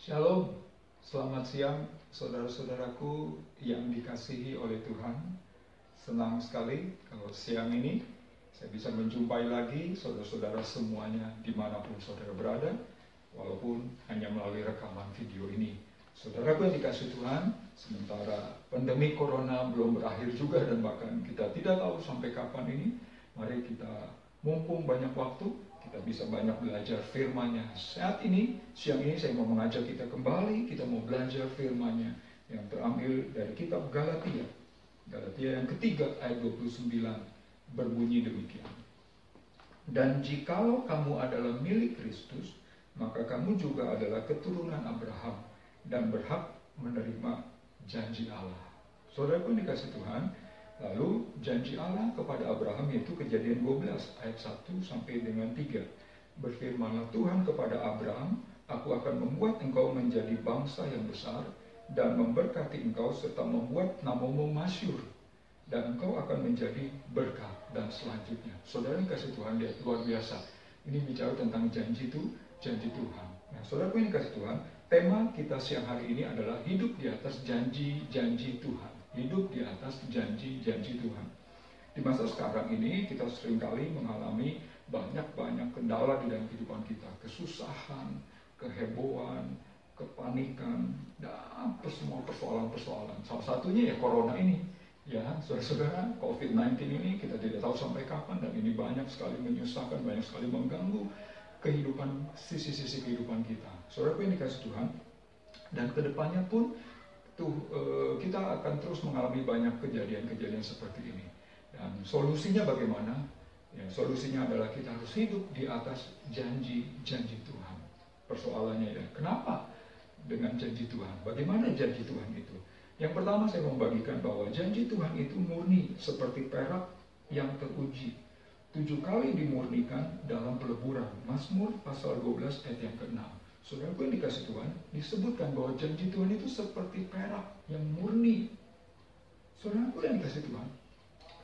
Shalom, selamat siang saudara-saudaraku yang dikasihi oleh Tuhan. Senang sekali kalau siang ini saya bisa menjumpai lagi saudara-saudara semuanya dimanapun saudara berada, walaupun hanya melalui rekaman video ini. Saudaraku yang dikasihi Tuhan, sementara pandemi Corona belum berakhir juga dan bahkan kita tidak tahu sampai kapan ini, mari kita mumpung banyak waktu, kita bisa banyak belajar firman-Nya. Saat ini, siang ini saya mau mengajak kita kembali, kita mau belajar firman-Nya yang terambil dari kitab Galatia. Galatia yang ketiga ayat 29 berbunyi demikian. Dan jikalau kamu adalah milik Kristus, maka kamu juga adalah keturunan Abraham dan berhak menerima janji Allah. Saudaraku yang dikasihi Tuhan, lalu janji Allah kepada Abraham yaitu Kejadian 12 ayat 1 sampai dengan 3. Berfirmanlah Tuhan kepada Abraham, aku akan membuat engkau menjadi bangsa yang besar dan memberkati engkau serta membuat namamu masyhur dan engkau akan menjadi berkat. Dan selanjutnya, saudara yang kasih Tuhan, lihat luar biasa. Ini bicara tentang janji Tuhan. Nah, saudaraku yang kasih Tuhan, tema kita siang hari ini adalah hidup di atas janji-janji Tuhan. Hidup di atas janji-janji Tuhan. Di masa sekarang ini kita seringkali mengalami banyak kendala di dalam kehidupan kita. Kesusahan, kehebohan, kepanikan, dan semua persoalan-persoalan. Salah satunya ya Corona ini. Ya, saudara-saudara, COVID-19 ini kita tidak tahu sampai kapan dan ini banyak sekali menyusahkan, banyak sekali mengganggu kehidupan, sisi-sisi kehidupan kita. Saudaraku yang dikasih Tuhan, dan kedepannya pun kita akan terus mengalami banyak kejadian-kejadian seperti ini. Dan solusinya bagaimana? Ya, solusinya adalah kita harus hidup di atas janji-janji Tuhan. Persoalannya ya, kenapa dengan janji Tuhan? Bagaimana janji Tuhan itu? Yang pertama saya membagikan bahwa janji Tuhan itu murni seperti perak yang teruji. 7 kali dimurnikan dalam peleburan. Mazmur pasal 12 ayat yang ke-6. Saudaraku yang dikasih Tuhan, disebutkan bahwa janji Tuhan itu seperti perak yang murni. Saudaraku yang dikasih Tuhan,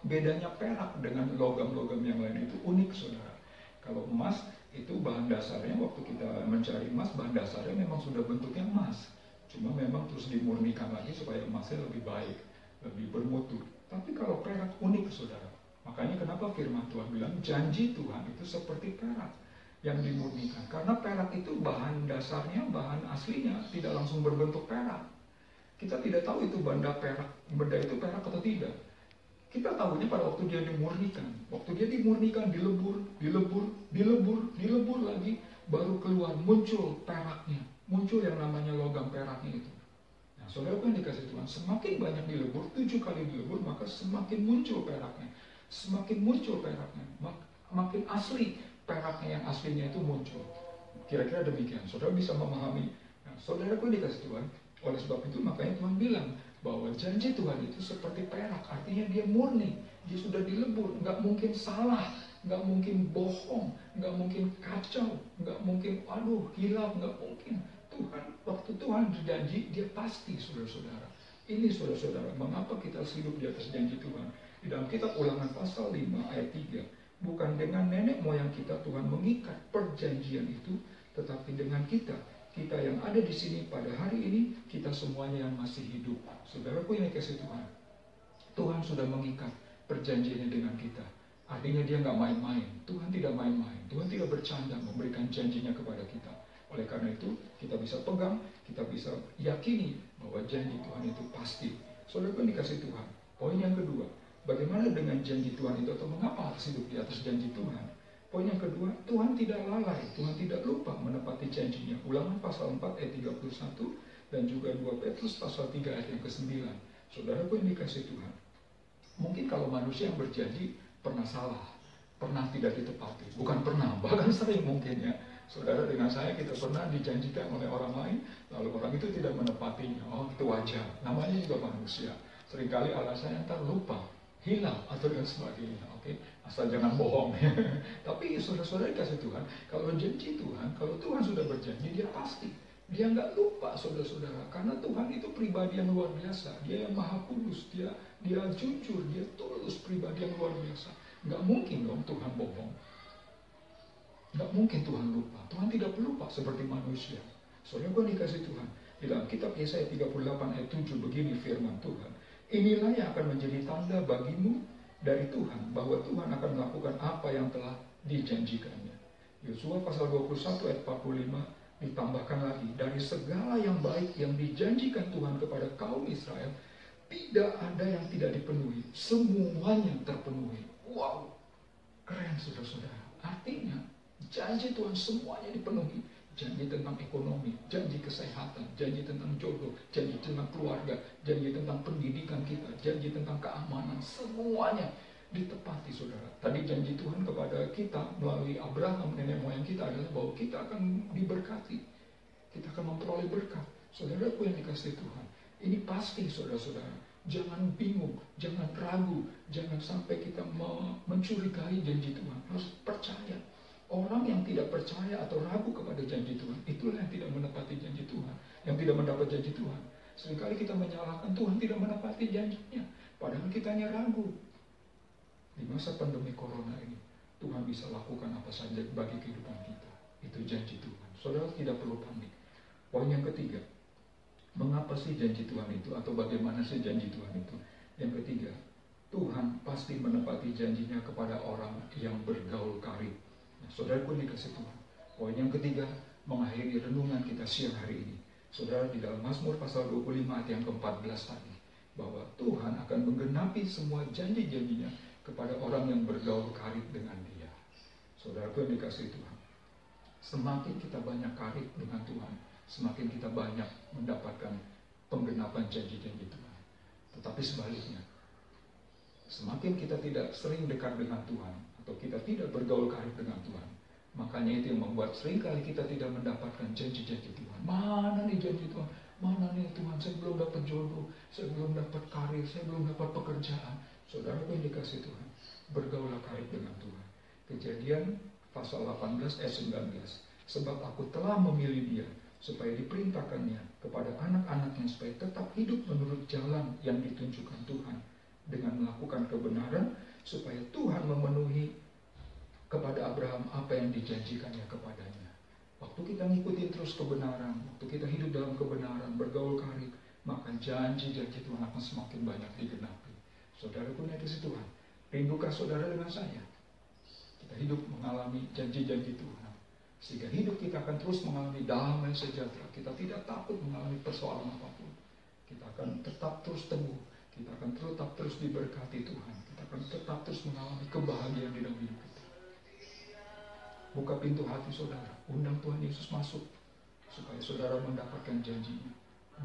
bedanya perak dengan logam-logam yang lain itu unik, saudara. Kalau emas itu bahan dasarnya, waktu kita mencari emas, bahan dasarnya memang sudah bentuknya emas. Cuma memang terus dimurnikan lagi supaya emasnya lebih baik, lebih bermutu. Tapi kalau perak unik, saudara. Makanya kenapa firman Tuhan bilang janji Tuhan itu seperti perak yang dimurnikan. Karena perak itu bahan dasarnya, bahan aslinya tidak langsung berbentuk perak. Kita tidak tahu itu benda itu perak atau tidak. Kita tahunya pada waktu dia dimurnikan. Waktu dia dimurnikan, dilebur lagi, baru keluar, muncul peraknya. Muncul yang namanya logam peraknya itu. Nah, saudaraku yang dikasih Tuhan, semakin banyak dilebur, 7 kali dilebur, maka semakin muncul peraknya. Semakin muncul peraknya, makin asli peraknya yang aslinya itu muncul. Kira-kira demikian, saudara bisa memahami. Nah, saudaraku yang dikasih Tuhan, oleh sebab itu makanya Tuhan bilang bahwa janji Tuhan itu seperti perak, artinya dia murni, dia sudah dilebur, nggak mungkin salah, nggak mungkin bohong, nggak mungkin kacau, nggak mungkin hilaf, nggak mungkin. Waktu Tuhan berjanji, dia pasti, saudara-saudara. Ini saudara-saudara, mengapa kita harus hidup di atas janji Tuhan? Di dalam kitab Ulangan pasal 5 ayat 3, bukan dengan nenek moyang kita Tuhan mengikat perjanjian itu, tetapi dengan kita yang ada di sini pada hari ini, kita semuanya yang masih hidup. Saudaraku yang dikasihi Tuhan, Tuhan sudah mengikat perjanjiannya dengan kita. Artinya dia nggak main-main. Tuhan tidak main-main. Tuhan tidak bercanda memberikan janjinya kepada kita. Oleh karena itu, kita bisa pegang, kita bisa yakini bahwa janji Tuhan itu pasti. Saudaraku yang dikasihi Tuhan, poin yang kedua, bagaimana dengan janji Tuhan itu atau mengapa harus hidup di atas janji Tuhan? Poin yang kedua, Tuhan tidak lalai, Tuhan tidak lupa menepati janjinya. Ulangan pasal 4 ayat 31 dan juga 2 Petrus pasal 3 ayat yang ke-9. Saudaraku yang dikasihi Tuhan, mungkin kalau manusia yang berjanji pernah salah, pernah tidak ditepati. Bukan pernah, bahkan sering mungkin ya. Saudara dengan saya, kita pernah dijanjikan oleh orang lain, lalu orang itu tidak menepatinya. Oh, itu wajar. Namanya juga manusia. Seringkali alasannya ntar lupa, hilang, atau dan sebagainya. Oke, asal jangan bohong. Tapi saudara-saudara dikasih Tuhan, kalau janji Tuhan, kalau Tuhan sudah berjanji, dia pasti. Dia nggak lupa, saudara-saudara. Karena Tuhan itu pribadi yang luar biasa. Dia yang maha kudus, dia jujur, dia tulus, pribadi yang luar biasa. Nggak mungkin dong Tuhan bohong. Nggak mungkin Tuhan lupa. Tuhan tidak pelupa seperti manusia. Saudara pun dikasih Tuhan. Di dalam kitab Yesaya 38 ayat 7 begini firman Tuhan. Inilah yang akan menjadi tanda bagimu dari Tuhan, bahwa Tuhan akan melakukan apa yang telah dijanjikannya. Yosua pasal 21 ayat 45 ditambahkan lagi, dari segala yang baik yang dijanjikan Tuhan kepada kaum Israel, tidak ada yang tidak dipenuhi, semuanya terpenuhi. Wow, keren saudara-saudara. Artinya janji Tuhan semuanya dipenuhi. Janji tentang ekonomi, janji kesehatan, janji tentang jodoh, janji tentang keluarga, janji tentang pendidikan kita, janji tentang keamanan, semuanya ditepati saudara. Tadi janji Tuhan kepada kita melalui Abraham, nenek moyang kita, adalah bahwa kita akan diberkati, kita akan memperoleh berkat. Saudaraku yang dikasihi Tuhan, ini pasti saudara-saudara. Jangan bingung, jangan ragu, jangan sampai kita mencurigai janji Tuhan. Harus percaya. Orang yang tidak percaya atau ragu kepada janji Tuhan, itulah yang tidak menepati janji Tuhan, yang tidak mendapat janji Tuhan. Seringkali kita menyalahkan Tuhan tidak menepati janjinya, padahal kita hanya ragu. Di masa pandemi corona ini, Tuhan bisa lakukan apa saja bagi kehidupan kita. Itu janji Tuhan. Saudara tidak perlu panik. Poin yang ketiga, mengapa sih janji Tuhan itu, atau bagaimana sih janji Tuhan itu? Yang ketiga, Tuhan pasti menepati janjinya kepada orang yang bergaul karib. Saudara pun dikasih Tuhan. Poin yang ketiga, mengakhiri renungan kita siang hari ini. Saudara, di dalam Mazmur pasal 25 ayat yang ke-14 tadi, bahwa Tuhan akan menggenapi semua janji-janjinya kepada orang yang bergaul karib dengan Dia. Saudara pun dikasih Tuhan. Semakin kita banyak karib dengan Tuhan, semakin kita banyak mendapatkan penggenapan janji-janji Tuhan. Tetapi sebaliknya, semakin kita tidak sering dekat dengan Tuhan, atau kita tidak bergaul karib dengan Tuhan, makanya itu yang membuat seringkali kita tidak mendapatkan janji-janji Tuhan. Mana nih janji Tuhan? Mana nih Tuhan? Saya belum dapat jodoh, saya belum dapat karir, saya belum dapat pekerjaan. Saudara yang dikasih Tuhan, bergaulah karib dengan Tuhan. Kejadian pasal 18 ayat 19. Sebab aku telah memilih dia, supaya diperintahkannya kepada anak-anaknya, supaya tetap hidup menurut jalan yang ditunjukkan Tuhan, dengan melakukan kebenaran, supaya Tuhan memenuhi kepada Abraham apa yang dijanjikannya kepadanya. Waktu kita ngikutin terus kebenaran, waktu kita hidup dalam kebenaran, bergaul karib, maka janji-janji Tuhan akan semakin banyak digenapi. Saudara punya di situ Tuhan, rindukah saudara dengan saya? Kita hidup mengalami janji-janji Tuhan, sehingga hidup kita akan terus mengalami damai sejahtera. Kita tidak takut mengalami persoalan apapun. Kita akan tetap terus teguh. Kita akan tetap terus diberkati Tuhan. Kita akan tetap terus mengalami kebahagiaan di dalam hidup kita. Buka pintu hati saudara. Undang Tuhan Yesus masuk, supaya saudara mendapatkan janjinya.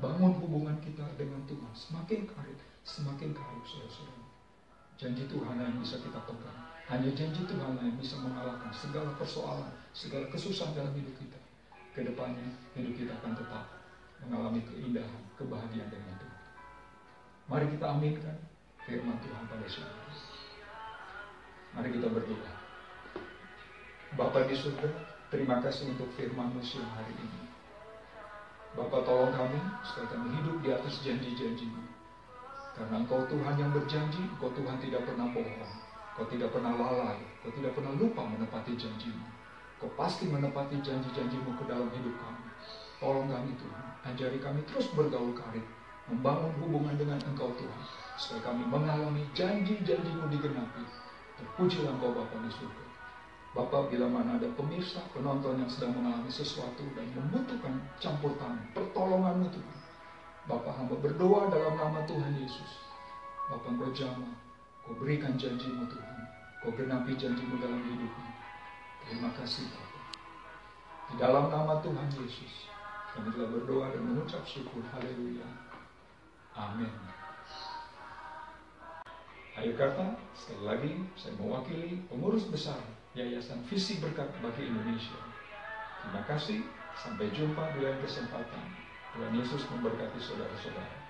Bangun hubungan kita dengan Tuhan. Semakin karib saudara-saudara. Janji Tuhan yang bisa kita pegang. Hanya janji Tuhan yang bisa mengalahkan segala persoalan, segala kesusahan dalam hidup kita. Kedepannya hidup kita akan tetap mengalami keindahan, kebahagiaan dengan Tuhan. Mari kita aminkan firman Tuhan pada siang hari. Mari kita berdoa. Bapa di surga, terima kasih untuk firman-Mu siang hari ini. Bapa, tolong kami supaya kami hidup di atas janji-janji-Mu. Karena Engkau Tuhan yang berjanji, Engkau Tuhan tidak pernah bohong, Engkau tidak pernah lalai, Engkau tidak pernah lupa menepati janji-Mu. Engkau pasti menepati janji-janji-Mu ke dalam hidup kami. Tolong kami Tuhan, ajari kami terus bergaul karib, membangun hubungan dengan Engkau Tuhan, supaya kami mengalami janji-janji-Mu digenapi. Terpujilah Engkau Bapa di surga. Bapa, bila mana ada pemirsa, penonton yang sedang mengalami sesuatu dan membutuhkan campur tangan, pertolongan-Mu Tuhan, Bapa, hamba berdoa dalam nama Tuhan Yesus. Bapa, Engkau jamah, Kau berikan janji-Mu Tuhan, Kau genapi janji-Mu dalam hidupnya. Terima kasih Bapa. Di dalam nama Tuhan Yesus, kami telah berdoa dan mengucap syukur. Haleluya. Amin. Akhir kata, sekali lagi saya mewakili pengurus besar Yayasan Visi Berkat bagi Indonesia. Terima kasih, sampai jumpa di lain kesempatan. Tuhan Yesus memberkati saudara-saudara.